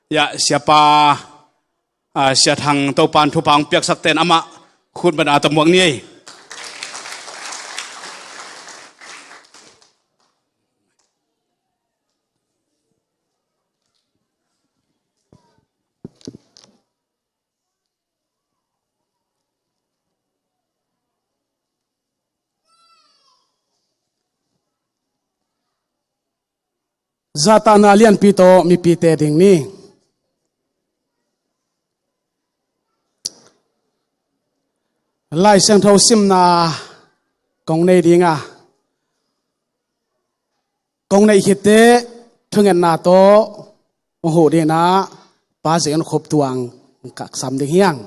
ya siapa siathang topan thupang piak sakten ama khun bana tamuang ni zata na lian pito mi pite ding ni lai sang thau sim na kong nei ding a kong nei hite thungen na to ho de na pa zen khop tuang kak sam ding hiang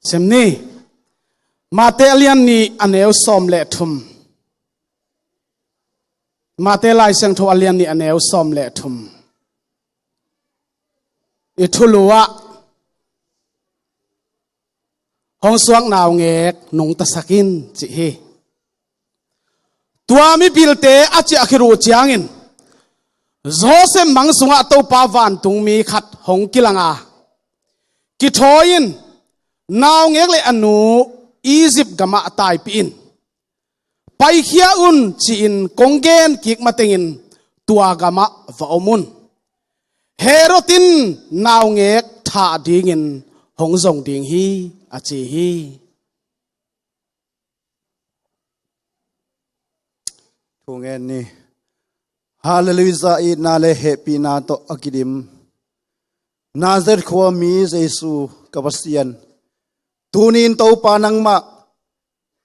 sem ni mate lian ni aneu som le thum mate lai sang thau lian ni aneu som le thum i thuluwa hong suak naw ngek nung ta sakin chi hi tua mi bilte achi akhiru chiangin josem mangsunga to pa van tung mi khat hong kilanga ki thoin naw ngek le anu Egypt gama tai pin pai khia un chi in konggen kik matengin tua gama va omun herotin naw ngek tha dingin hong zong ding hi achi hi thungen ni hallelujah i na le happy na to akidim nazar khwa mi jesu kabasian tunin to panang ma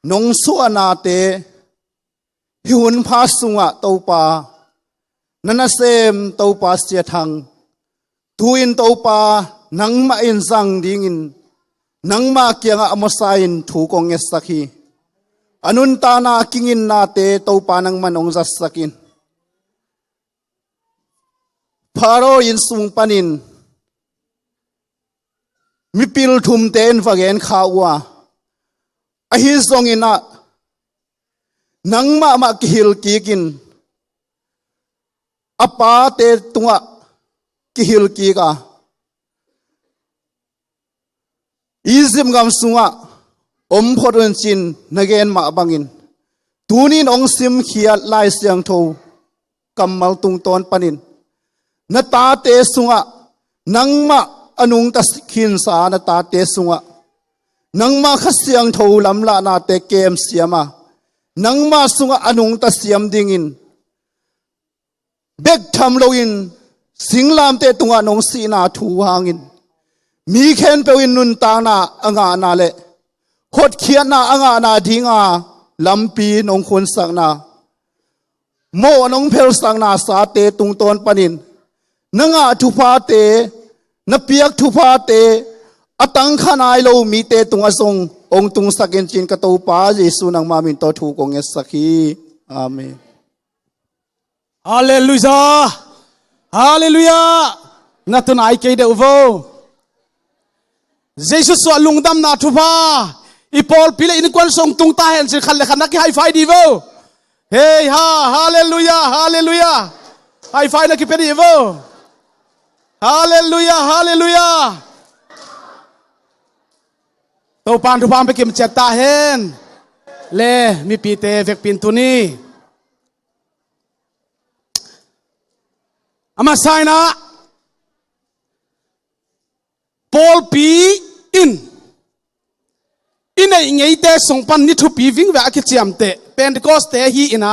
nong su anate hiun pha sunga to pa nana sem to pa sia thang tuin to pa nang ma in sang dingin nang ma kianga amosain thu kong esaki anun ta na kingin na te to panang manong sasakin pharo in sung panin mipil thum ten vagen khawa ahi zongina nang ma kihil kikin apa te tunga kihil kika izim gam sunga phorun chin nagen ma bangin tunin ong sim khiat lai siang tho kamal tung ton panin na ta te sunga nangma anung ta khin sa na ta te sunga nangma khasiang tho lam la na te kem siama nangma sunga anung ta siam dingin bek tham loin singlam te tunga nong si na thu hangin mi khen pewin nun ta na anga na le khot khian na anga na dinga lampi nong khun sak na mo nong phel sang na sa te tung ton panin nanga thu pha te na piak thu pha te atang khanai lo mi te tunga song ong tung sakin chin ka to pa jesu nang ma min to thu kong es sakhi amen hallelujah hallelujah na tunai ke de uvo Jesus so lungdam na thupa ipol pile in kwan song tung ta hen sin khalle khana ki high five di vo hey ha hallelujah hallelujah high five na ki pedi vo hallelujah hallelujah to pan thupa pe kim chek ta hen le mi pi te vek pin tu ni ama saina Paul pi in ai ngei te song pan ni thu pi ving wa ki chiam te Pentecost te hi ina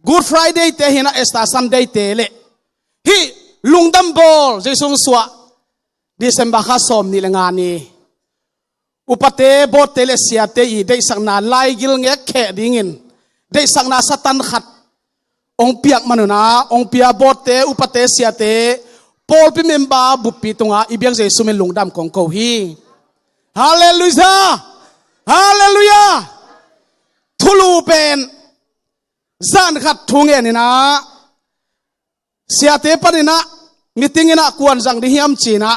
Good Friday te hi na Easter Sunday te le hi lungdam bol jesung swa December kha som ni lenga ni upate bot te le sia te i dei sang na lai gil nge khe dingin dei sang na satan khat ong piak manuna ong pia bot te upate sia te Paul pi memba bupi tunga ibiang Jesu men lungdam kong ko hi hallelujah hallelujah thulu pen zan khat thunge ni na siate panina meeting ina kuan jang di hiam china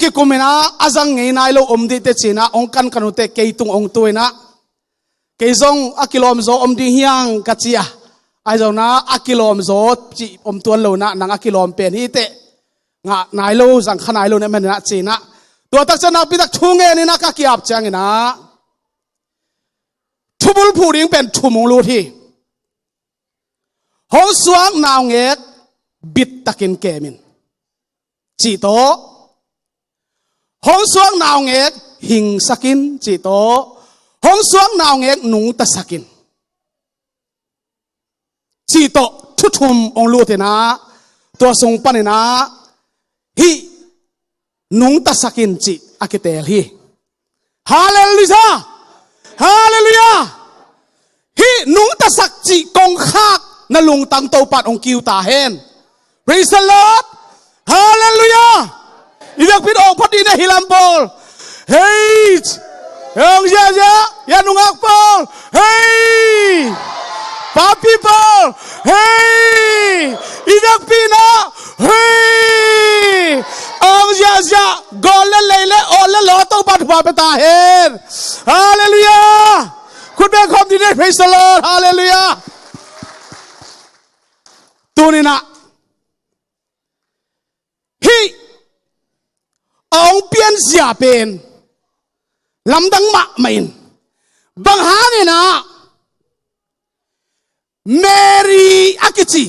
kikumina azang ngei nai lo om di te china ong kan kanute keitung ong tuina keizong akilom zo om di hiang kachia ไอ้เจ้านะอักิโลมโซจีอมตัวโลนะนางอักิโลมเป็นฮิเตงะนายโลสังขนายโลเนี่ยมันนะจีนะตัวตักจะนักพิทักษ์ทุ่งเงินนี่นะก็เกี่ยวจังนะทุบุลผู้ดิ้งเป็นทุมงลูที่ห้องสวงนาวเงกบิดตะกินเกมินจีโตห้องสวงนาวเงกหิงสกินจีโตห้องสวงนาวเงกนุงตะสกินจีโตทุทุมองลูที่นะตัวทรงปันนะฮีนุงตะสกินจีอากิเตลฮีฮาเลลูยาฮาเลลูยาฮีนุงตะสักจีกงคากนลุงตังโตปัดองกิวตาเฮน Praise the Lord Hallelujah อีกพิดองพอดีในฮิลัมโบลเฮ้ยองเยอะๆยันนุงอักโบลเฮ้ยปาปีโบลเฮ้ยอีกพินะเฮ้ยองเยอะๆกอลเลเลเลโอเลโลต้องปัดหัวไปตาเฮน Hallelujah คุณแม่ความดีได้ Praise the Lord Hallelujah ตัวนี้นะฮีองเปลี่ยนเสียเป็นลำดังมะไม่นบางหาเนี่ยนะเมรีอากิจี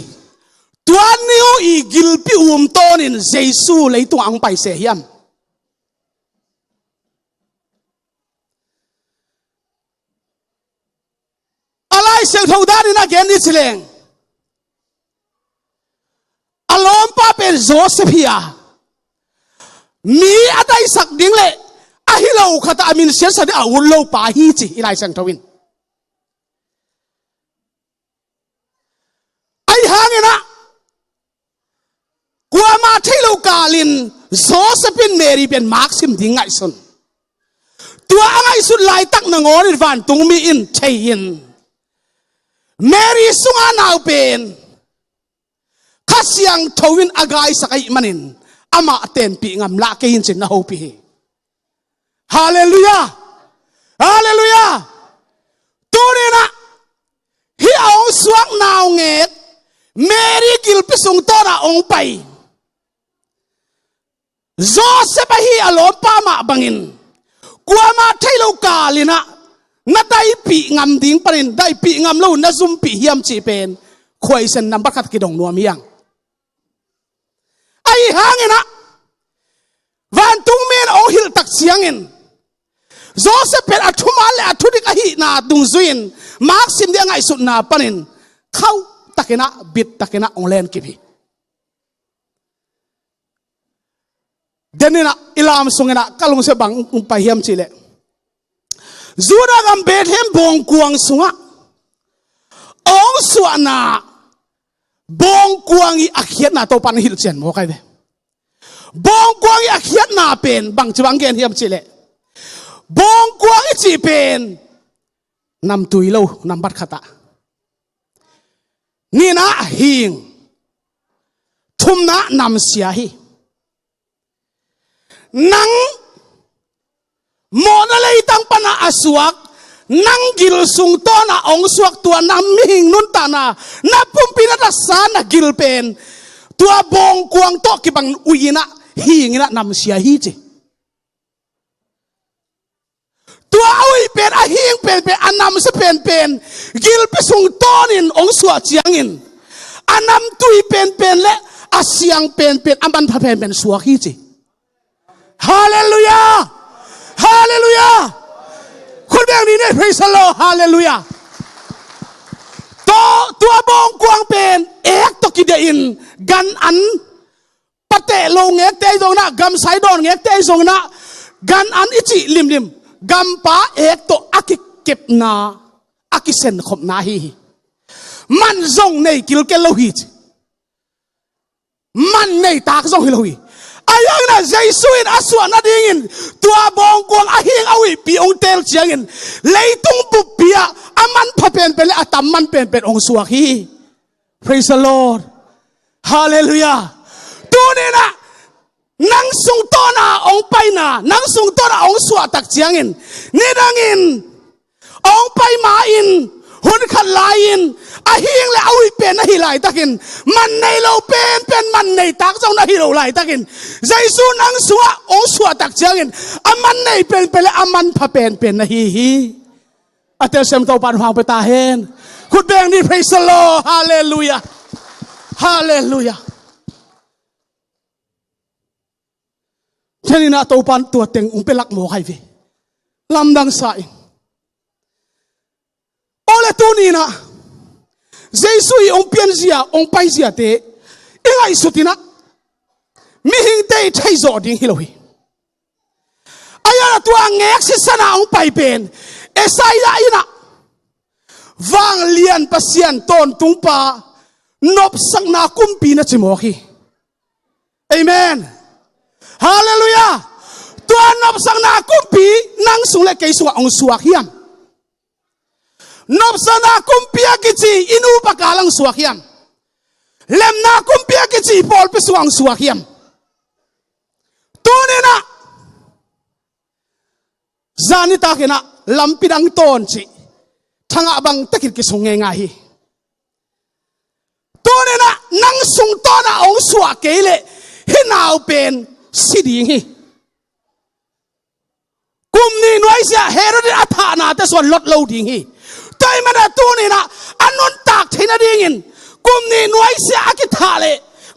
ตัวนิวอีกิลปิอุมโตนินเจสูเลยตัวอังไปเสียมอะไรเสียงทูดานี่นะแกนี่เฉลงอารมณ์ป้าเป็นโจเซฟียมีอะไรสักดิ่งเลยอาฮิโลขัดอามินเสียสละอุลโลปาฮีจีอีไลเซนทวินไอ้หางเนี่ยนะกัวมาที่โลกาลินโจเซฟินเมรีเป็นมาร์คซิมดิ่งไงสุนตัวไงสุดลายตักนงอนิฟันตุงมีอินเทียนเมรีสุงานาวเป็นข้าเสียงทวินอากายสักไอ้มันินอามาเต็นปีงามละเกินจินนาโฮปีฮาเลลูยาฮาเลลูยาตัวนี้นะฮิเอาสวงนาวเงกเมรีกิลปิสุงตัวนะองไปโจเซฟฮิอารมณ์ป้ามาบังอินกัวมาเทโลกาลินะนัดได้ปีงามดิ้งปรินได้ปีงามลูนัซุมปีเฮียมจีเป็นควยเซนนับบักขัดกิดงนัวมียังไอ้หางนะวันตุงเมนองฮิลตักเสียงอินโจเซฟเป็นอัทุมาเลอัทุดิกะฮินาดุงซุยนมาร์คซิมเดียงไงสุดนาปนินเข้าตักนะบิดตักนะองเลนกิบีเดนินะอิลามสุงนะกัลงเสบังอุปเฮียมจิเลจูดากำเบธเฮมบงกวงสุงะองสวนาบงกวงอีอักเขียนนาโตปันฮิลเชนโมใครเดบงกวงอีอักเขียนนาเป็นบังจวังเกนเฮียมจิเลบงกวงอีจีเป็นนำตุยโลนำบัดขตานี่นะหิงทุมนะนำเสียฮีนังโมนาเลยตั้งปนาอสวกนังกิลสุงโตนะองสวกตัวนำมิหิงนุนตานานับปุ่มปีนัดสานะกิลเป็นตัวบงกวงโตกิบังอุยนะหิงนะนำเสียฮีจีตัวอุยเป็นอหิงเป็นอันนำเสเป็นกิลไปสุงโตนินองสวกเจียงอินอันนำตุยเป็นและอาเสียงเป็นอันบันพะเป็นสวกฮีจีฮาเลลูยาฮาเลลูยาคุณแม่นี่เนี่ย praise the Lord ฮาเลลูยาตัวบงกวางเป็นเอกตกิเดอินกันอันปะเตะลงเงกเตยตรงนะกำไซดอนเงกเตยตรงนะกันอันอิจิลิมกำปาเอกตัวอากิเก็บนาอากิเซนขบนาฮีมันจงในกิลเกลโลฮิตมันในตากจงฮิโลฮิอายังนะใจสุยอาสวนาดิ่งตัวบงกวงอาหิงอาวิปีองเตลเจียงเลยตุงบุปเปียอามันพะเป็นเลยอาตมันเป็นองสวกฮี praise the Lord hallelujah ตัวนี้นะนังสุงโตนาองไปนานังสุงโตนาองสวตักเจียงนี่ดังองไปมาหุ่นขัดลาย a hieng le awi pen na hi lai takin man nei lo pen man nei tak jong na hi lo lai takin jaisu nang suwa o suwa tak changin a man nei pen pele a man pha pen na hi atel sem to pan hang pe ta hen khut beng ni praise the Lord hallelujah hallelujah chani na to pan tu teng ung pelak mo khai ve lam dang sai ole tu ni na Jesus i ong pian zia ong pai zia te ingai sutina mi hing te thai zo ding hilohi aya tu angek si sana ong pai pen esai la ina wang lian pasian ton tungpa nop sang na kumpi na chimoki amen hallelujah tu nop sang na kumpi nang sung le kai suwa ong suwa hiam nop sang na kumpi akichi inu pakalang suwa hiam lem na kumpi akichi pol pe suang suwa hiam tu ni na zani ta kena lampidang ton chi thanga bang takir ki sunge nga hi to ne na nang sung to na ong suwa kele hinau pen siding hi kum ni noi sia herod atha na te so lot lo ding hi tai mana tu ne na anon tak thina ding in kum ni noi sia akitha le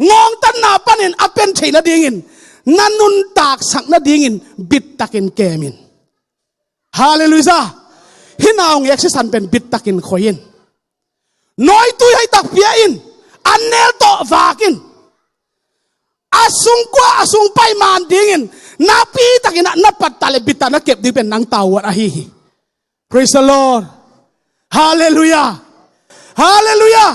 ngong tan na panin apen thina ding in nanun tak sak na ding in bit takin kemin hallelujah hinaung exercise pen bit takin khoyin noi tu hai tak pia in anel to vakin asung kwa asung pai man dingin na pi takin na patale bitana kep di pen nang tawat ahi praise the Lord hallelujah hallelujah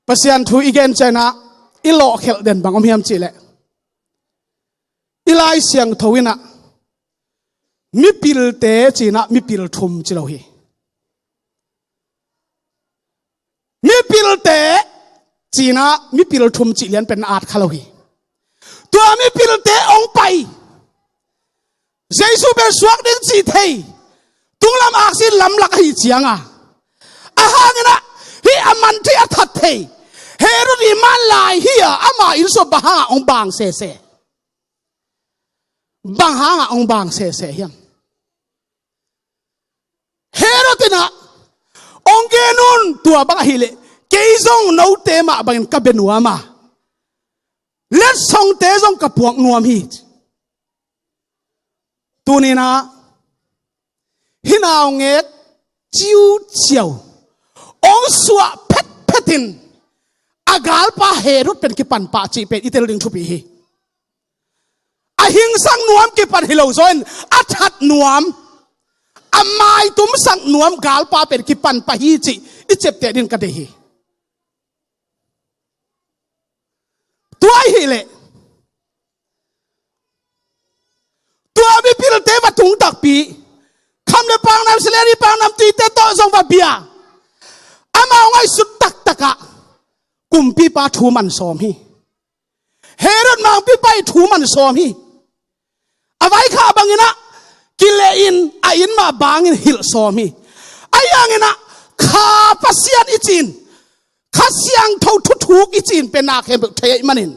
pasian thu igen chana ilo khel den bangom hiam chile ilai siang thowina mi pil te china mi pil thum chilo hi mi pil te china mi pil thum chi lian pen at khalo hi to mi pil te ong pai jesu ber suak ding chi thei tunglam aksin lam lak hi chianga a hangena hi aman thi athat thei herod i man lai hi ama in so baha ong bang se se bang hanga ong bang se se hiam herotina ongenun tua bang hile keizong no tema bang ka benuama let song te jong ka puak nuam hi tunina hinaunge chiu chiao ong suwa pet petin agal pa herod pen ki pan pa chi pe itel ding thupi hi ahing sang nuam ki pan hilo zoin athat nuam amai tum sang nuam gal pa pen ki pan pa hi chi ichep te din ka de hi tuai hi le tua bi pil te ba tung tak pi kham le pang nam seleri pang nam ti te to zong ba bia ama ngai sut tak taka kumpi pa thu man som hi herod mang pi pai thu man som hi avai kha bangina kile in a in ma bangin hil som hi ayangina kha pasian ichin khasiang tho thu thuk ichin pena khem thei manin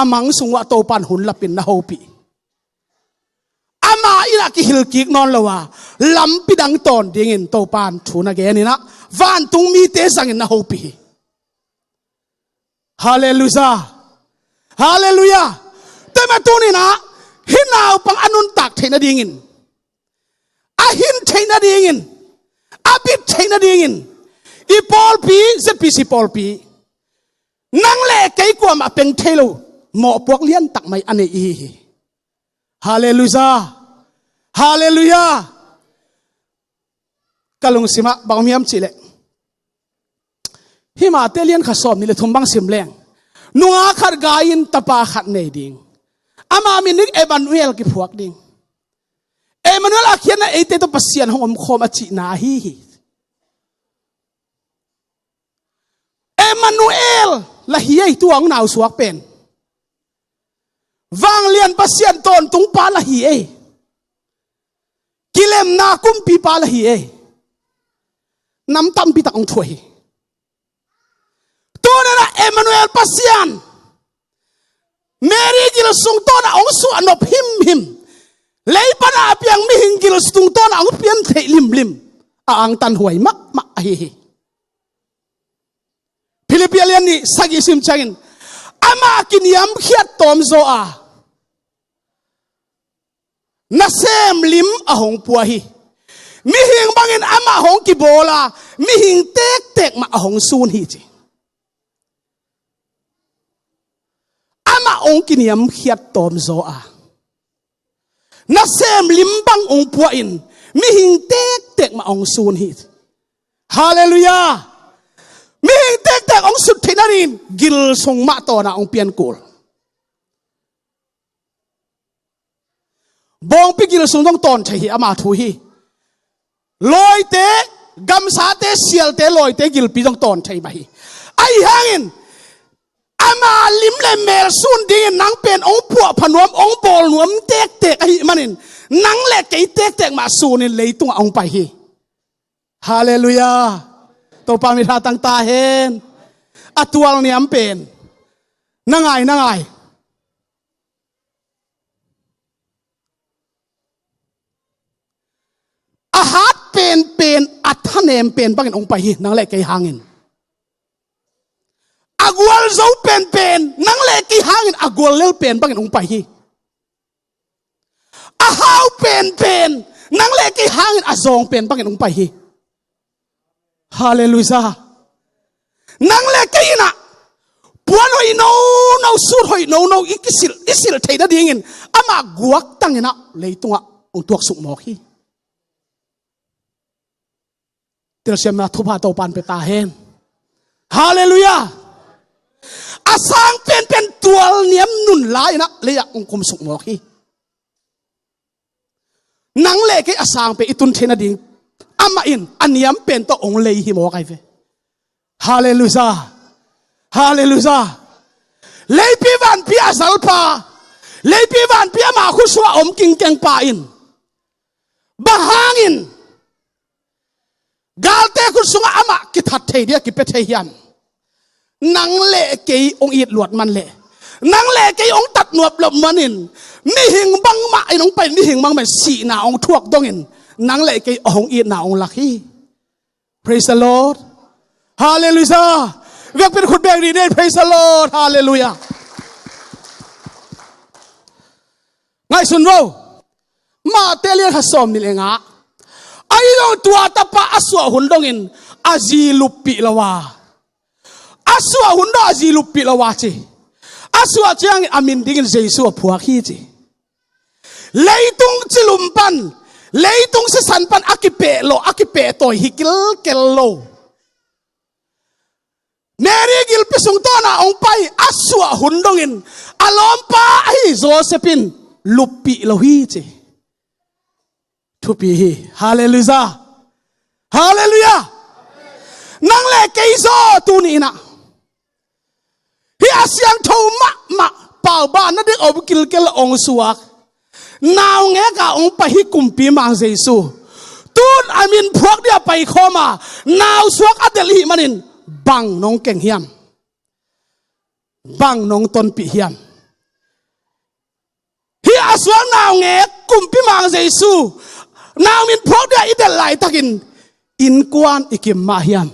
amang sungwa to pan hun lapin na hopi ama ila ki hil ki non lawa lampi dang ton dingin to pan thuna ge ni na van tung mi te sangin na hopi hallelujah hallelujah te ma tu ni na hinau pang anun tak theina dingin a hin theina dingin a bit theina dingin i pol pi ze pi si pol pi nang le kai ko ma peng thelo mo pok lian tak mai ane i hallelujah hallelujah kalung sima bangmiam chile hima telian khasom ni le thumbang simleng nuwa khat gain tapa khat nei ding ama minik Emmanuel ki phuak ding Emmanuel akhian na ete to pasian hom khom achi na hi Emmanuel la hiai tuang nau suak pen wang lian pasian ton tung pa la hi kilem na kum pi pa la hi nắm tâm bị tặng thuê tôi là Emmanuel Pasian Mary gil sung to na ong su anop him lấy ban a piang mi hing gil sung to na ong pian thei lim ang tan huai mak hi Philippian ni sagi sim changin ama kiniam khiat tom zo a na sem lim a hong pua hi mi hing bangin ama hong ki bola mi hing tek ma a hong sun hi chi ama ong kiniam khiat tom zo a na sem lim bang ong pua in mi hing tek ma ong sun hi hallelujah mi hing tek ong sut thinarin gil song ma to na ong pian kul bong pi gil sung dong ton thei ama thu hi loi te gam sa te sial te loi te gil pi dong ton thei ba hi ai hangin ama lim le mel sun ding nang pen ong pu phanuam ong bol nuam tek ai manin nang le kei tek ma sunin leitung ong pai hi hallelujah to pa mi tha tang ta hen atual ni am pen nangai a hat pen athanem pen bangin ong pai hi nang le kei hangin agwal zo pen nang le ki hangin agwal lel pen bangin ong pai hi a hau pen nang le ki hangin azong pen bangin ong pai hi hallelujah nang le ki na puan hoi no sur hoi no isil theida dingin ama guak tangina leitunga ong tuak suk mo hi tel siam na thupa to pan pe ta hen hallelujah asang pen tual niam nun lai na le ya ong kum suk mo hi nang le ke asang pe itun thena ding ama in aniam pen to ong lei hi mo kai ve hallelujah lei pi van pi asal pa lei pi van pi ma khu swa om king keng pa in bahangin galte khu sunga ama ki that thei dia ki pe thei hiam nang le ke ong it luat man le nang le ke ong tat nuap lop manin mi hing bang ma ai nong pai mi hing mang man si na ong thuak dongin nang le ke ong it na ong lakhi praise the Lord hallelujah vek pen khut bek ri ne praise the Lord hallelujah ngai sun ro ma telian ha som ni lenga ai dong tua tapa aswa hundongin azi lupi lawa aswa hundo azi lupi lawa chi aswa chiang amin dingin jesu phua khi chi leitung chilumpan leitung se sanpan akipe to hikil kello Mary gil pisung to na ong pai aswa hundongin alompa ai Josephine lupi lohi chi thupi hi hallelujah nang le keizo tu ni na hi asyang tho ma pau ba na de ob kil kel ong suak naw nge ka ong pa hi kumpi mang jesu tun amin phok dia pai khoma naw suak adel hi manin bang nong keng hiam bang nong ton pi hiam hi aswang naw nge kumpi mang jesu naw min phok dia idel lai takin in kwan ikim ma hiam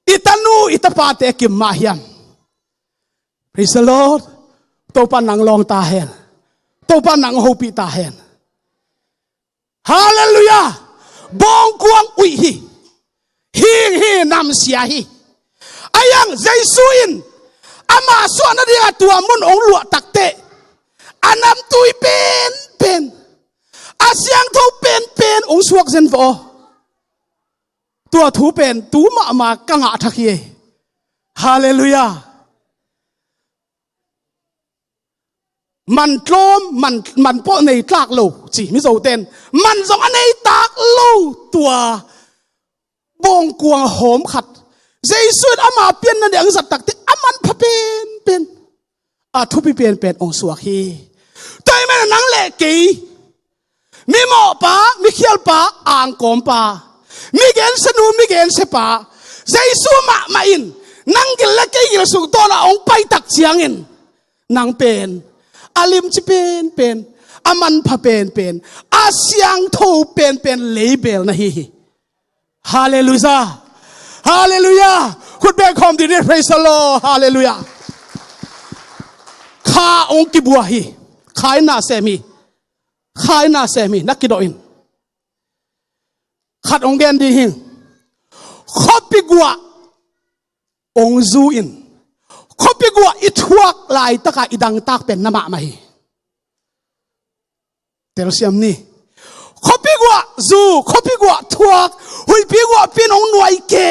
itanu itapate ikim ma hiam praise the Lord to pa nang long ta hen to pa nang hopi ta hen hallelujah bong kuang ui hi nam sia hi ayang jaisuin ama so na dia tua mun ong lu takte anam tui pen asyang tho pen ong suak zen vo tua thu pen tu ma kanga thakhi hallelujah man tlom man po nei tlak lo chi mi zo ten man zong anei tak lo tua bong kuang hom khat jesuit ama pian na dang zat takte aman pha pen a thu pi pen ong suak hi tai men nang le ke mi mo pa mi khial pa ang kom pa mi gen se nu mi gen se pa Jesu ma in nang gil la ke gil sung to na ong pai tak chiang in nang pen alim chi pen aman pha pen asyang tho pen label na hi hallelujah hallelujah could be come to praise the Lord hallelujah kha ong ki bua hi khai na se mi nakido in khat ong gen di hin khopi gua ong zu in khopi gua ithuak lai taka idang tak pen nama mai tel siam ni khopi gua zu khopi gua thuak hui pi gua pin ong nuai ke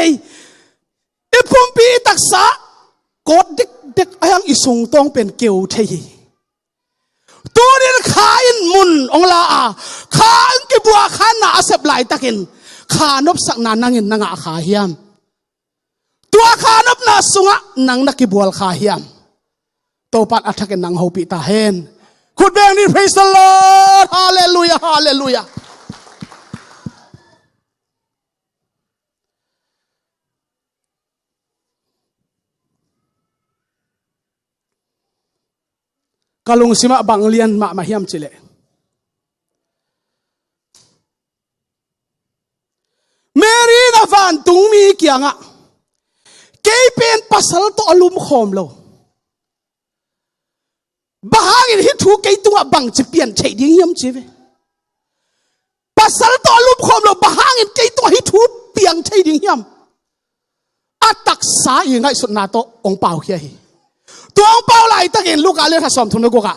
ipum pi taksa kot dik ayang isung tong pen keu thei turin khain mun ong la a khan ki bua khan na asep lai takin khanop sak na nangin nanga kha hiam tua khanop na sunga nang nakibual kha hiam to pat athakin nang hopi ta hen could be any praise the Lord hallelujah hallelujah kalung sima banglian ma hiam chile Mary na van tung mi kianga kay pen pasal to alum khom lo bahangin hitu kay tunga bang chipian chei ding yam chive pasal to alum khom lo bahangin kay tunga hitu piang chei ding yam atak sa yi ngai sut na to ong pau khia hi tuang pau lai takin luka le tha som thun ko ka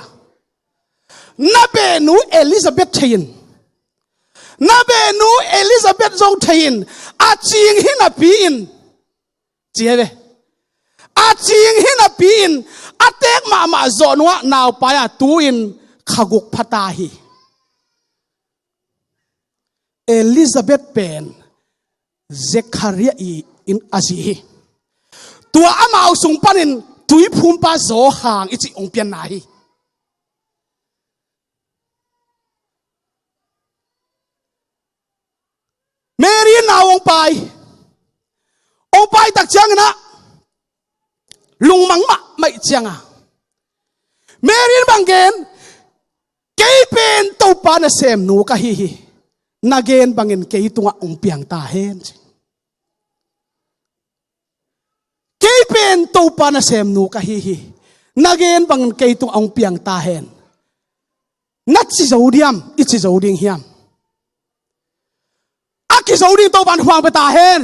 na be nu Elizabeth thein na be nu Elizabeth zong thein a ching hin a pi in chiave a ching hin a pi in a tek ma zonwa naw pa ya tu in khaguk phata hi Elizabeth pen Zechariah in azi tua amao sung panin tui phumpa zo hang ichi ong pian na hi Mary na ong pai tak chang na lung mang ma mai chang a Mary bangen kei pen to pa na sem nu ka hi nagen bangin kei tunga ong piang ta hen kei pen to pa na sem nu ka hi nagen bangin kei tung ong piang ta hen nat si zodiam ichi zoding hiam ki zoding to ban huang pa ta hen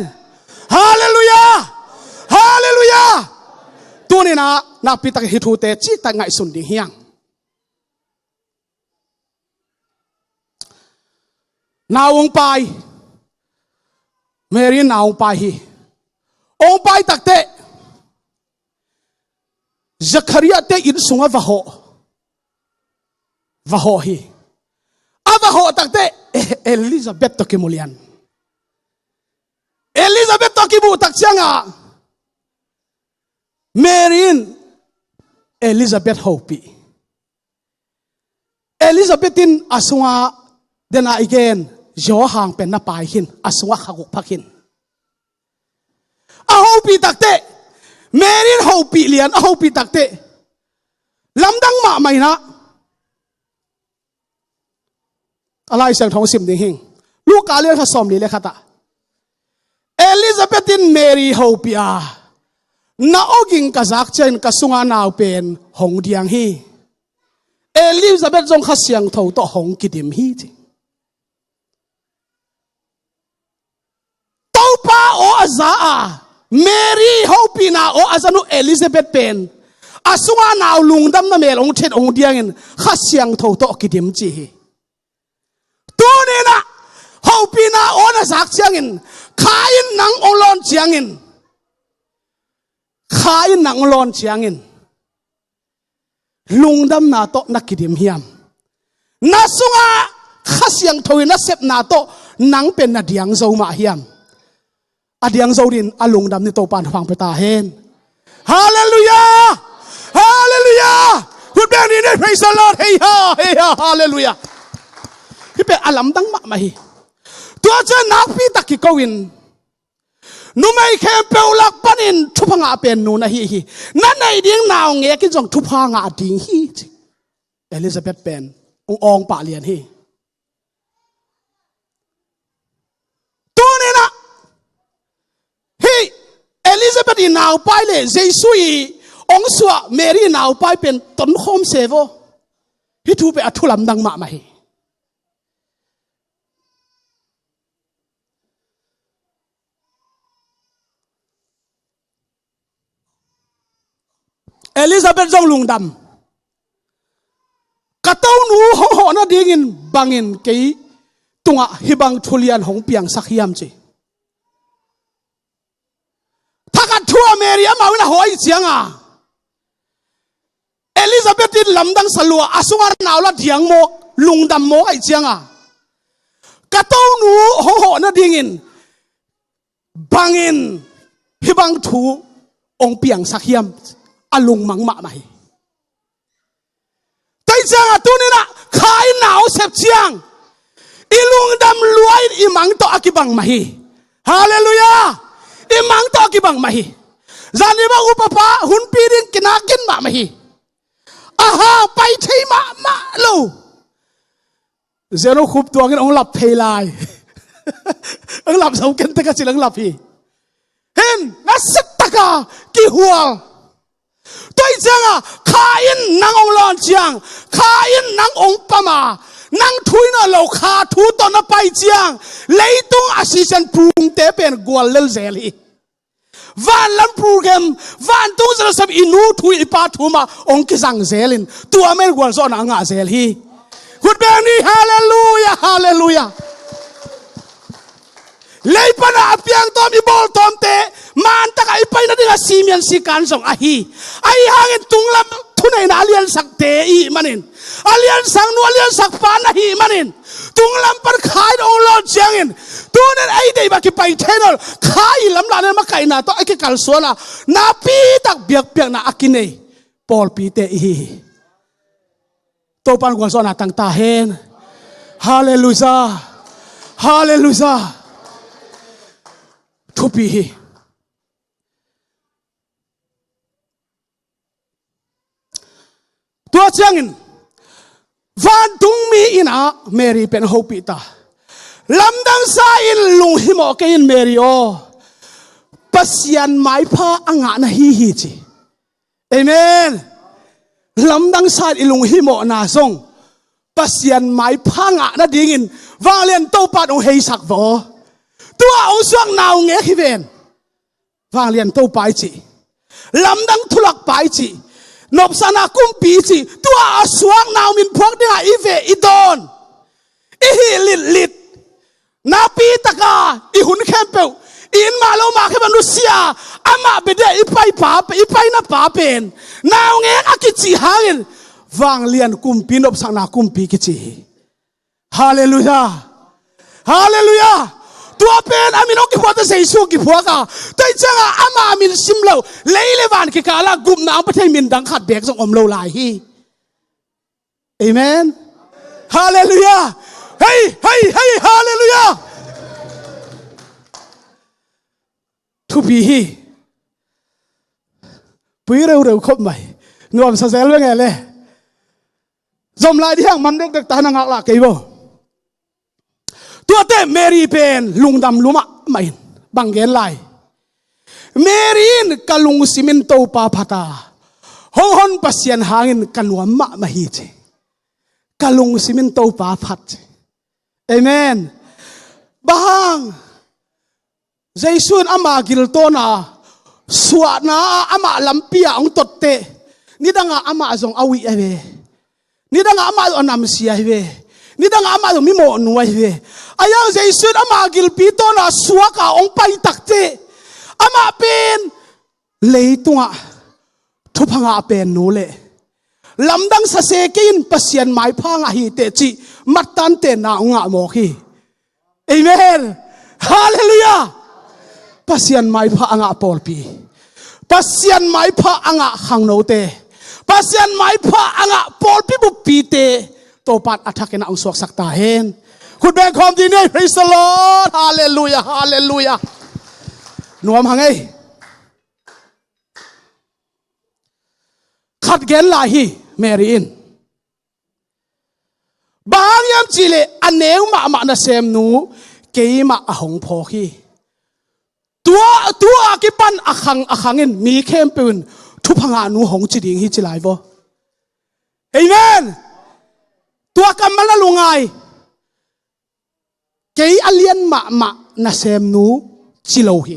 hallelujah hallelujah tu ni na pitak hitu te chi ta ngai sun ding hiang naung pai Mary naung pai hi ong pai tak te Zechariah te in sunga va ho hi ava ho tak te Elizabeth to kimulian Elizabeth to kibu tak changa Mary Elizabeth hopi Elizabethin asunga dena again jo hang pen na pai hin asunga khaguk phakhin a hopi takte Mary hopi lian a hopi takte lamdang ma mai na alai sang thong sim ding hing lu ka le kha som li le khata Elizabethin Mary hopi a na oging kazak chen kasunga naw pen hong diang hi Elizabeth zong kha siang tho to hong kidim hi chi to pa o aza a Mary hopi na o azanu Elizabeth pen asunga naw lungdam na mel ong thet ong diang in kha siang tho to kidim chi hi tu ne na hopi na o na zak chiang in khain nang ong lon chiang in khai nang lon chiang in lungdam na to nakidim hiam na sunga khasiang thoi na sep na to nang pen na diang zo ma hiam adiang zo din alungdam ni to pan phang pe ta hen hallelujah hallelujah good morning praise the Lord hey ha hallelujah hi pe alam dang ma hi ตัวเจ้านักพี่ตะกี้กวินนุ่มไอ้แค่เปล่าปันอินทุพงาเป็นนูนะฮีนั่นไอ้ดิ้งนาวเงี้ยกินจงทุพงาดิ้งฮีเอลิซาเบธเป็นองป่าเลียนฮีตัวนี้นะฮีเอลิซาเบธนาวไปเลยเจสุยองสวะเมรีนาวไปเป็นต้นโฮมเซโวฮิทูไปอัทุลำดังมาไหมเอลิซาเบธจงลุงดำกระต้าหนูหงหน่าดิ้งินบังอินเกยตุงะฮิบังทุเรียนหงเปียงสักยามจีถ้ากัดทัวเมรีมาวินาหอยเจียงเอลิซาเบธลำดังสลัวอาสุงารนาวละเดียงโมลุงดำโมไอเจียงกระต้าหนูหงหน่าดิ้งินบังอินฮิบังทูองเปียงสักยามอลุงมังมาไหมแต่จังตัวนี้นะขายหนาวเสียบเชียงอีลุงดำรวยอีมังต่ออากิบังมาฮีฮาเลลูยาอีมังต่ออากิบังมาฮีจานิบาอุปปะหุ่นปีดินกินากินมาฮีอาฮาไปใช่มาลูเจ้าเราคุบตัวกันองหลับเพลายองหลับเสาเกันตะกันสิองหลับฮีเห็นนัสตะกากี่หัวตัวจังข้าอินนางองลอนจังข้าอินนางองปมานางทุยน่ะเราข้าทุตอนไปจังเลยต้องอาศิจันปรุงเตเป็นกวลเลลเซลีวันลันโปรแกรมวันต้องจะสับอินูทุยปาทุมาองค์กิจังเซลินตัวเมรกวลสอนางาเซลีคุณแบบนี้ฮาเลลูยาฮาเลลูยาเลยปนาเปียงตัวมีบอลตอมเตมันตะไคไปนั่นเองซีเมียนสิการส่งอาฮีไอ้หางตุงลำทุนไอ้นาเลียนสักเตอีมันอินอาเลียนสังนัวเลียนสักปานาฮีมันอินตุงลำปันขายองลอดเจียงอินตัวนั้นไอ้เด็กมาคิดไปเทนอลขายลำลาเนี่ยมาไก่นาตัวไอ้กิกัลสวนะนาปีตักเบียกเบียกนาอากินเน่ปอลปีเตอีตัวปันกวนสวนะตั้งตาเห็นฮาเลลูยาฮาเลลูยาทุบีตัวเชียงอินวันตุงมีอินะเมรีเป็นฮูปิตาลำดังสายอินลุงฮิโมเกอินเมรีโอปัสยันไม้ผ้าอ่างานฮีฮีจีเอเมนลำดังสายอินลุงฮิโมนาซงปัสยันไม้ผ้าอ่างานดิ่งินวางเลียนโตปัดองเฮสักโวตัวองสวงนาวเงี้ยฮิเวนวางเลียนโตไปจีลำดังทุลักไปจีนบสนากุมปีจีตัวสวงนาวมินพวกเนี่ยอีเวอีดอนอีฮิลิดนาปีตะกาอีหุ่นแคมเปลอินมาโลมาแค่มนุษย์อามาเบเดอีไปป่าอีไปน่ะป่าเป็นนาวเงี้ยอากิจิหางินวางเลียนกุมปีนบสนากุมปีกิจิฮาเลลูยาฮาเลลูยาตัวเป็นอามินอกิพวกจะเสียสูกิพวกตัวจังอามามินซิมเลวเลยเลวันกิกาลากุมน้ำประเทศมินดังขัดเบกส่งอมเลวลายฮีเอเมนฮาเลลูยาเฮ้ยฮาเลลูยาทุบีฮีปุยเร็วคบใหม่นวมสะเซลว่าไงเลยจมลายที่ห่างมันเด็กตาหนังหลักกี่บ่ตัวเต้เมรีเป็นลุงดำลุมะไม่บังเกนไลเมรีนกลุงซิมินโตปาพัตาฮงฮอนปัสยันหางินกันวมะมาฮีเจกลุงซิมินโตปาพัตเอเมนบางเจสุนอามากิลโตนาสวดนาอามาลัมเปียองตดเตนี่ดังอามาจงอาวิเอเวนี่ดังอามาอนามเสียเวนี่ดังอามาจงมิโมนวยเวอายังเจสุนอามากิลปีโตนาสวกาองไปตักเตอามาเป็นเลยตัวทุพังอาเป็นนูเลลำดังสเสกินปัสยันไม้พังอาฮิเตจิมัดตันเตนาองะโมกีเอเมนฮาเลลูยาปัสยันไม้พังอาปอลปีปัสยันไม้พังอาขังโนเตปัสยันไม้พังอาปอลปีบุปีเตโตปัดอัฐกินองสวกสักตาเห็น คุณแบงคอมดีเนี่ย praise the Lord ฮาเลลูยาฮาเลลูยาหนวมหังไงขัดแย้งลาฮีเมรีอินบางยามจีเลอันเนวมานะเซมนูเกยมาหงพอฮีตัวกิปันอคังอินมีเข้มปืนทุพังานูหงจีดิงฮีจิไลโวเอเมนตัวกำมันละลุงไงเกยอเลียนมานะเซมนูจิโลฮี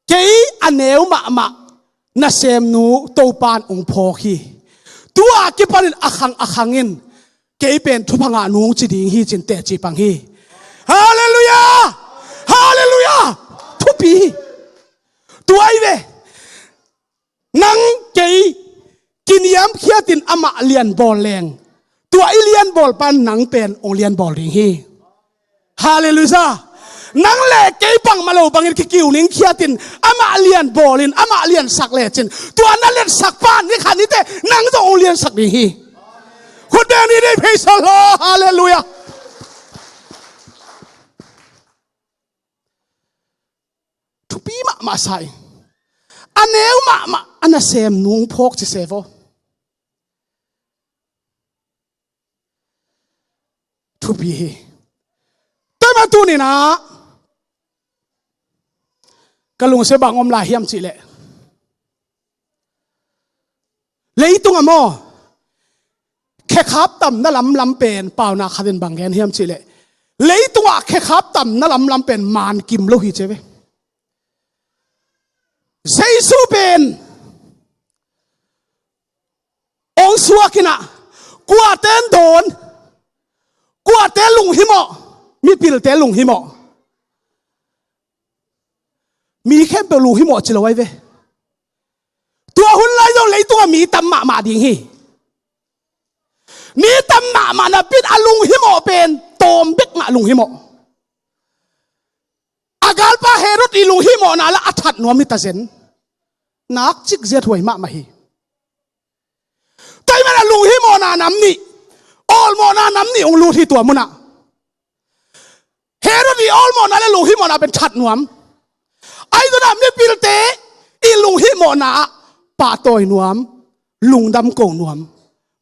เกยอันเนวมานะเซมนูโตปานองพอฮีตัวกิปันอคังอินเกยเป็นทุพังานูจีดิงฮีจินเตจีปังฮีฮาเลลูยาฮาเลลูยาทุปีตัวไอเวนังเกยกินยามเขียตินอามาเลียนบอลแรงตัวไอเลียนบอลปันนังเป็นองเลียนบอลริงฮีฮาเลลูยานังเล่เกยปังมาโลบังอินกิวนิงเขียตินอามาเลียนบอลินอามาเลียนสักเล่จินตัวนั้นเลียนสักปานนี่ขันนี่เตนังต้ององเลียนสักริงฮีคุณเดนี่ได้เพย์สโลฮาเลลูยาทุปีมาใส่อันเนวมาอันนั้นเซมนุ่งพกจิเซฟทุปีแต่มาตัวนี้นะกะลุงเสบังอมลายเฮียมจิเล่เลยตุงอโมแค่ขับต่ำนั่นลำเป็นเปล่านาคาเดนบางแกนเฮียมจิเล่เลยตัวแค่ขับต่ำนั่นลำเป็นมานกิมโลหิเจเวเซซูเป็นองสวกินะกัวเต้นโดนกัวเต้นลุงหิมอมีปิลเต้นลุงหิมอมีแค่เปลุงหิมอจิลไว้เวตัวหุ่นไล่ต้องเลยตัวมีตำมาดิ่งฮีนี่ตำมานะปิดอลุงหิมอเป็นโตมเบกมาลุงหิมออากาลปะเฮรุตอีลุงหิมอนะละอัฐัดนัวมิตาเซนนักจิกเสียถวยมาฮีแต่มันลุงหิมอนาน้ำนี่ออลมอนาน้ำนี่องลูที่ตัวมุนะเฮรุตอีออลมอนาและลุงหิมอนาเป็นฉัดนวมไอ้ตัวนั้นไม่ปิลเตอีลุงหิมอนาป่าตอยนวมลุงดำโกงนวม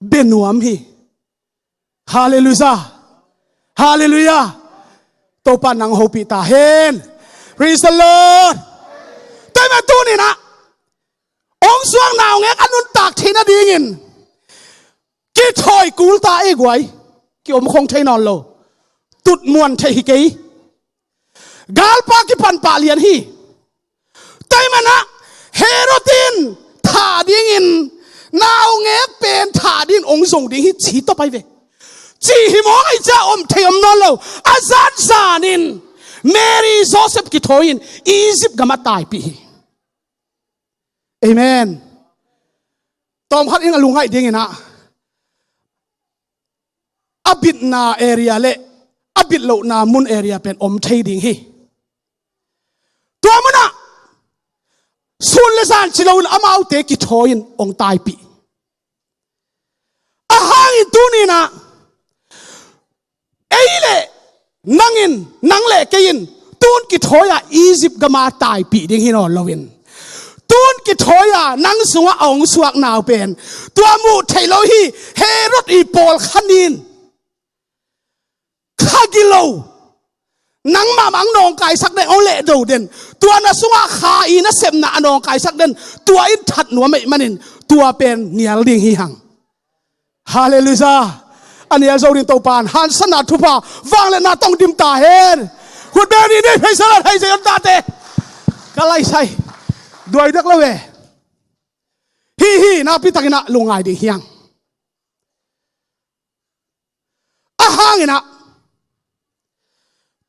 เบนนวมฮีฮาเลลูยาฮาเลลูยาโตปานังโฮปิตาเฮนpraise the Lordแต่มาตัวนี้นะองสวงนาวเงอันนุนตากทีนาดีงินกี่ถอยกูลตาเอกไว้กี่อมคงใช้นอนโลตุดมวนใช้ฮิกยกาลปากิปันปาเลียนฮีแต่มันนะเฮโรตินถาดีงินนาวเงเป็นถาดินองส่งดีฮีชีต่อไปเวจีหิมอไอจ้าอมเทียมนอนโลอาซาดซานินเมรีโซเซฟกิถอยอินอียิปต์กำมาตายปีเอเมนตอมพัดอิงอลุงให้ดิ้งนะอบิดนาเอเรียเละอบิดโลนามุนเอเรียเป็นอมเทดิ้งฮีตัวมันนะสุนเลสานชิลาอุนอามาอุเตกิโทยินองตายปีอาหางอินตัวนี้นะเอเล่นังเล่เกยินตูนกิโทยาอียิปต์กำมาตายปีดิ้งฮีนอลวินตูนกิโทยานังสวะองสวกนาวเป็นตัวมูเทโลฮีเฮรดอีโปลขันินข้ากิโลนังมามังนองกายสักเดนเอาเละดูเด่นตัวน่ะสวะขาอีน่ะเสมน่ะนองกายสักเด่นตัวอินทัดหนัวไม่มันนินตัวเป็นเนียลดิ่งฮีหังฮาเลลูยาอันนี้เราเรียนตัวปานฮันสนาทุพาวางเลยน่าต้องดิมตาเห็นคุณเบนี่ได้เพย์สลัดให้เสียงตาเตะก็ไล่ใส่ด้วยดักละเวฮีน่าพิทักษ์น่ะลงไงดิ่งฮีหังอาหางน่ะ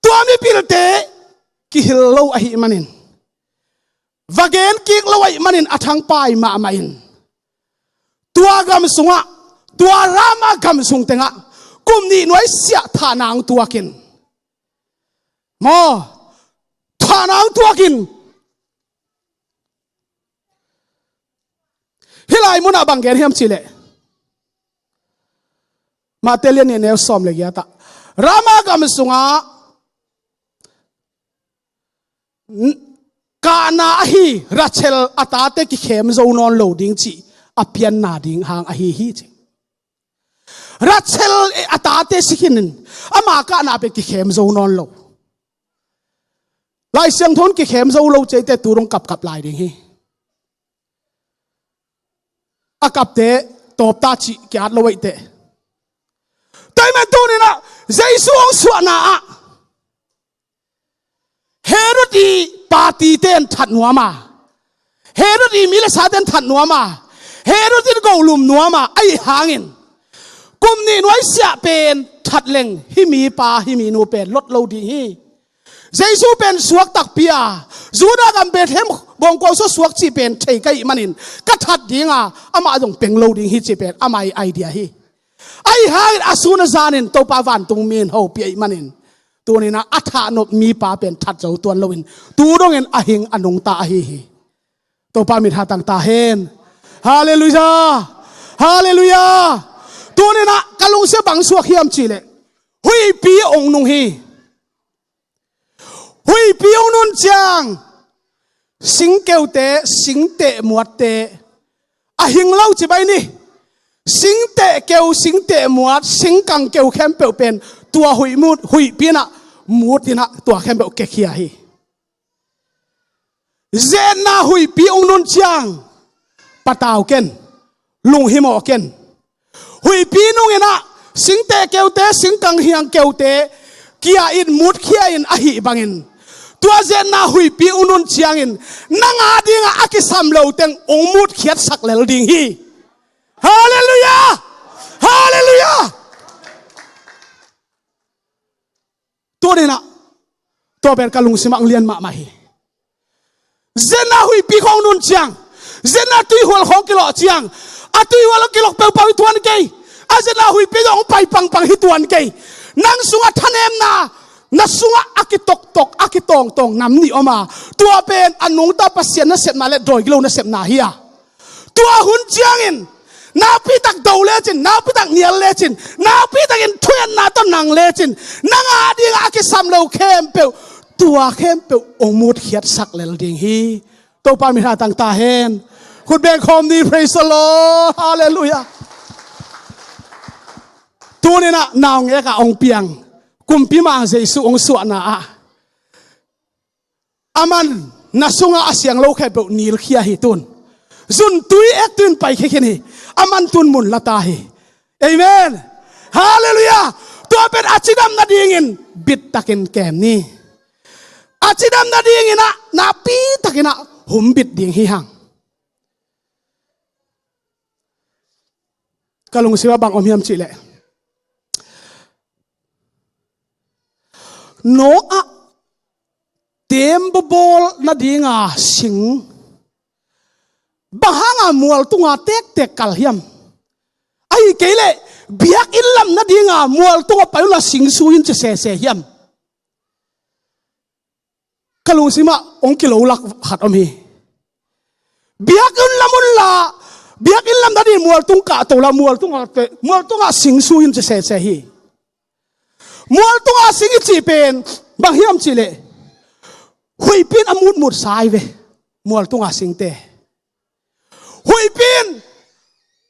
ตัวมีพิลเตกิฮิลโลอหิมันินวาเกนกิกโลอหิมันินอัทังปายมาไม่นตัวกำสุงะตัวรามากำสุงเตงะกุมนี่หน่วยเสียฐานางตัวกินมอฐานางตัวกินฮิไลมุนาบังเกนเฮียมชิเล ma telian ni neu som le ya ta rama gam sunga kana hi rachel atate ki khem zo non lo ding chi apian na ding hang a hi chi rachel atate sikhin ama ka na pe ki khem zo non lo lai siang thon ki khem zo lo che te turong kap lai ding hi akap te top ta chi kyat lo wei te tai man tu ni na jaisu ong suwa na a herodi party ten that nuama herodi mila sa ten that nuama herodi go lum nuama ai hangin kum ni noi sia pen that leng hi mi pa hi mi nu pen lot lo di hi jaisu pen suak tak pia juda gam bet hem bong ko so suak chi pen thei kai manin ka that dinga ama jong peng lo ding hi chi pen amai idea hi ai hangin asuna zanin to pa van tung min ho pi maninตัวนี้นะอัฐานบมีปาเป็นทัดเจ้าตัวลวินตัวดงเงินอหิงอนงตาฮีตัวปามิทาตังตาเฮนฮาเลลูยาฮาเลลูยาตัวนี้นะกะลุงเสียบังสวกเฮียมจีเลหุยปีองนุงฮีหุยปีองนุนจางสิงเกวเตสิงเตหมวดเตอหิงเล่าจีใบนี่สิงเตเกวสิงเตหมวดสิงกังเกวแคมเปลเป็นตัวหุยมูดหุยปีน่ะมูดที่น่ะตัวแคมเปลเกขี้ยาฮีเจนน่ะหุยปีองนุนจางปะตาวเกนลุงหิมอเกนหุยปีนุงเอ็น่ะสิงเตเกวเตสิงกังเฮียงเกวเตขี้ยาอินมูดขี้ยาอินอหิบังอินตัวเจนน่ะหุยปีองนุนจางอินนังอาดิงอากิสัมเลวเต็งองมูดเขียดสักเลลดิงฮีฮาเลลูยาฮาเลลูยาตัวนี้นะตัวเป็นกะลุงสิมังเลียนมาฮีเจน่าหุยปีของนุนเจียงเจน่าตุยหัวของกิโลเจียงอาตุยหัวกิโลเปล่าเปล่าตัวนี้อาเจน่าหุยปีของไปปังฮิตัวนี้นังสุงทันเอ็มนาสุงอากิตกอากิตองน้ำนี่ออกมาตัวเป็นอนุตาปัสเซียนนั่นเสพมาเลดอยกิโลนั่นเสพนาฮีตัวหุ่นเจียงอินนาพิตักดาวเลจินนาพิตักเนียลเลจินนาพิตักอินทวนนาต้นนางเลจินนางอาดิงอากิสัมเลวเข้มเปลตัวเข้มเปลองมูดเขียดสักเลลดิงฮีตัวปามิทาตังตาเฮนคุณเบงคอมดี praise the Lord ฮาเลลูยาตัวนี้นะนาวเงกะองเปียงกุมพิมาเจสุองสวนาอามันนาสุงอาเสียงโลกแค่เปลนีลเขียฮิตุนจุนตุยเอ็กตุนไปแค่นี้อามันตุนมุนละตาฮีเอเมนฮาเลลูยาตัวเป็นอาชิดำนาดีงินบิดตะกินแกมนี่อาชิดำนาดีงินนะนาปีตะกินนะหุมบิดดิ่งฮีหังกะลุงสิว่าบังอมยามจิเลโนอะเต็มบบอลนาดีงาสิงบางงามัวตุงอาเตกกัลเฮียมไอ้เกลเบียกอินลำนาดีงามัวตุงอาไปละสิงซูยินจะเสเฮียมกะลุงสิมาองกิโลลักขัดอมีเบียกอินลำมุนลาเบียกอินลำนาดีมัวตุงกะตัวละมัวตุงอาสิงซูยินจะเสฮีมัวตุงอาสิงจีเป็นบางเฮียมจีเลหุยปีนอมุดสายเวมัวตุงอาสิงเตหุยปีน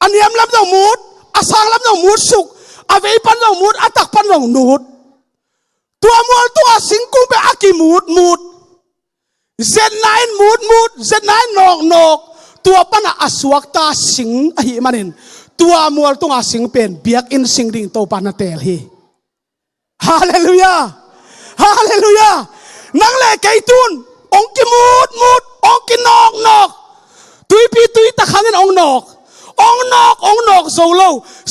อันเนียมลำเจ้ามูดอาสังลำเจ้ามูดสุกอาเวปันเจ้ามูดอาตักปันเจ้านูดตัวมัวตัวสิงกุ้งไปอากิมูดเซนไนน์มูดเซนไนน์นอกตัวปันอาสวกตาสิงอหิมันินตัวมัวตัวสิงเป็นเบียกอินสิงดิ่งโตปันเตลฮีฮาเลลูยาฮาเลลูยานังเล่ไก่ตุนองกิมูดองกินอกตุยปีตุยตะขังเงินองนอกโซโล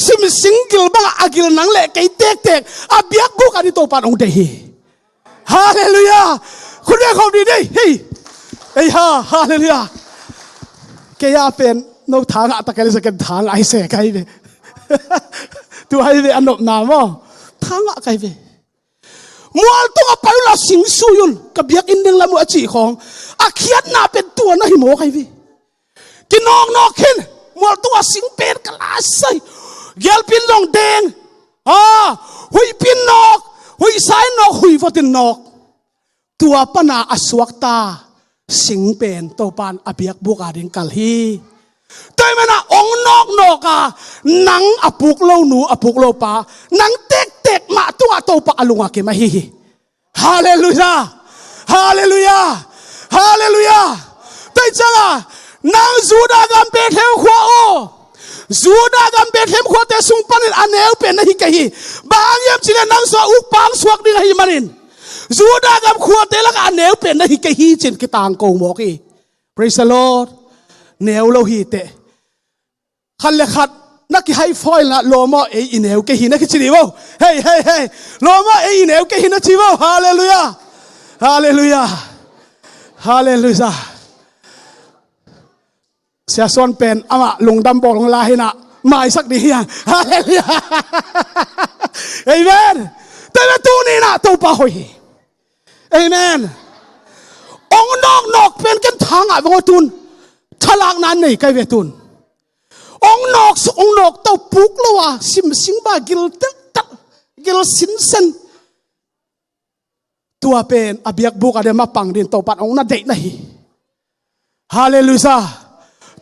ซิมสิงกิลบังอากิลนังเล่ไก่เตกอาเบียกบุกอันนี้โตปันองเดฮีฮาเลลูยาคุณได้ความดีดิเฮ้ยฮาเลลูยาแกยาเป็นโนทางอะตะกันสกันทางไอเสกไก่เดตัวให้เดอันนบนามอทางอะไก่เดมัวต้องเอาไปละสิงซูยุนกับเบียกอินเดงละมัวจีของอาเขียนหน้าเป็นตัวนะหิโมไก่เดกินนอกขึ้นมัวตัวสิงเป็นกลาใส่เกลปินลงแดง hui pin nok hui sai nok hui votin nok tua pana aswak ta sing pen to pan abiak buka ding kalhi tôi mà na ông nọc à nắng apuk lâu pa nắng tek mà tua to pa alunga ke mahi hallelujah hallelujah hallelujah tôi chăng à nắng juda gam pe theo khoa o juda gam pe theo khoa te sung panin aneu pen nahi kahi bang yam chile nang so uk pang suak ding hi manin juda gam khoa te lak aneu pen nahi kahi chin ki tang ko mo ki praise the Lord neo lo hi te khăn le khát na ki hai foil na lo mo e ineu ke hi na ki chiri wo hey lo mo e ineu ke hi na chi wo hallelujah hallelujah hallelujah sia son pen ama lungdam bol long la hi na mai sak di hian hallelujah amen te tu ni na to pa hoi amen ong nok pen kan thang a wo tun thalak nan nei kai ve tun ông nọc tàu buk lo à sim ba gil sin sen tua pen abiak buk ada mapang din tàu pat ông na date nahi hallelujah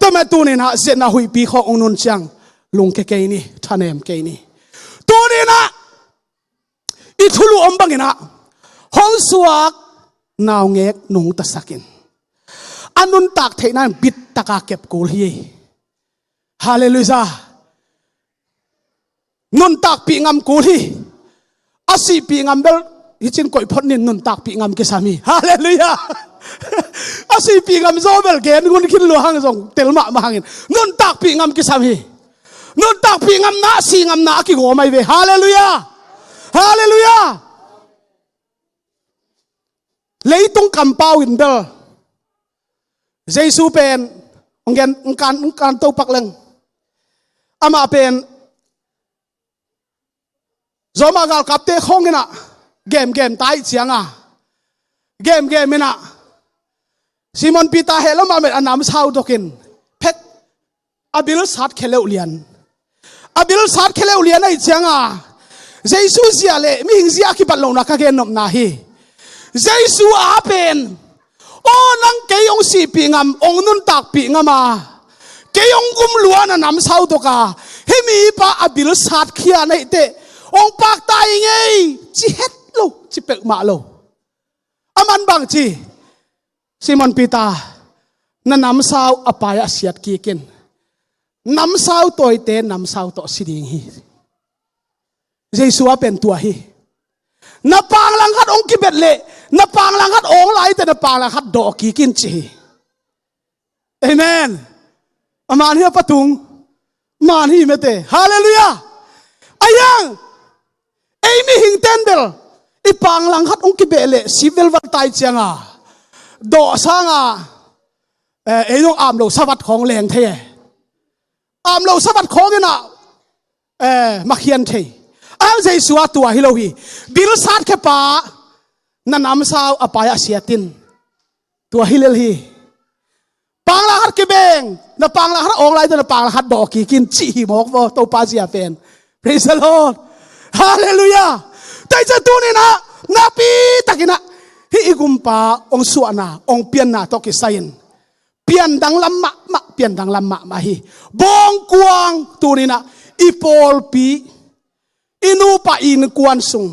tama tu ni na zet na hui pi kho ông nun chang lung ke ni thanem ke ni tu ni na ithulu ombang ina hong suak naw ngek nung ta sakin anun tak theinan bit taka kep kul hi hallelujah nun tak pi ngam kuli asi pi ngam bel hichin koi phot nin nun tak pi ngam ke sami hallelujah asi pi ngam zo bel gen ngun kin lo hang jong telma ma hangin nun tak pi ngam ke sami nun tak pi ngam na si ngam na ki go mai ve hallelujah hallelujah leitung kampau in bel jesu pen ong kan to pak leng ama pen zoma gal kapte khongena game tai chianga game mena Simon Peter hello ma met anam sau dokin phet abil sat khele ulian ai chianga jesu zia le mi hing zia ki ballo na ka gen nom na hi jesu a pen o nang ke yong si pi ngam ong nun tak pi ngama kayong gumluan na nam sau to ka hemi pa abil sat khia nei te ong pak tai ngei chi het lo chi pek ma lo aman bang chi Simon Peter na nam sau apaya siat ki ken nam sau toy te nam sau to siding hi jesu a pen tua hi na pang lang hat ong ki bet le na pang lang hat ong lai te na pang lang hat do ki kin chi amen aman hi patung man hi mete hallelujah ayang amy hing tendel ipang lang hat ong kibele civil wat tai chianga do sanga eyong amlo sabat khong leng the amlo sabat khong ina makhian the ang jesu atua hilohi bil sat ke pa na nam sao apaya siatin tua hilel hi pang la hat ke beng na pang la hat ong lai na pang la hat do ki kin chi mok bo to pa sia pen praise the Lord hallelujah tai cha tu ni na pi takina hi igumpa ong suana ong pian na to ki sain pian dang lam ma pian dang lam ma hi bong kuang tu ni na ipol pi inu pa in kuan sung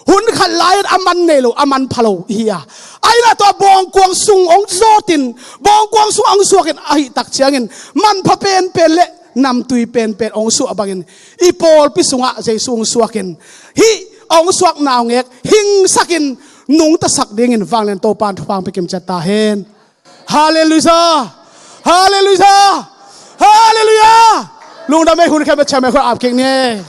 hun khat lai aman nelo aman phalo hiya ai la to bong kuang sung ong zotin bong kuang sung ong suakin ai tak chiangin man pha pen le nam tui pen ong su abangin ipol pi sunga jesu ong suakin hi ong suak naw ngek hing sakin nung ta sak dingin wanglen to pan thang pekim chata hen hallelujah hallelujah hallelujah lung da me hun kha be chame kho ap king ne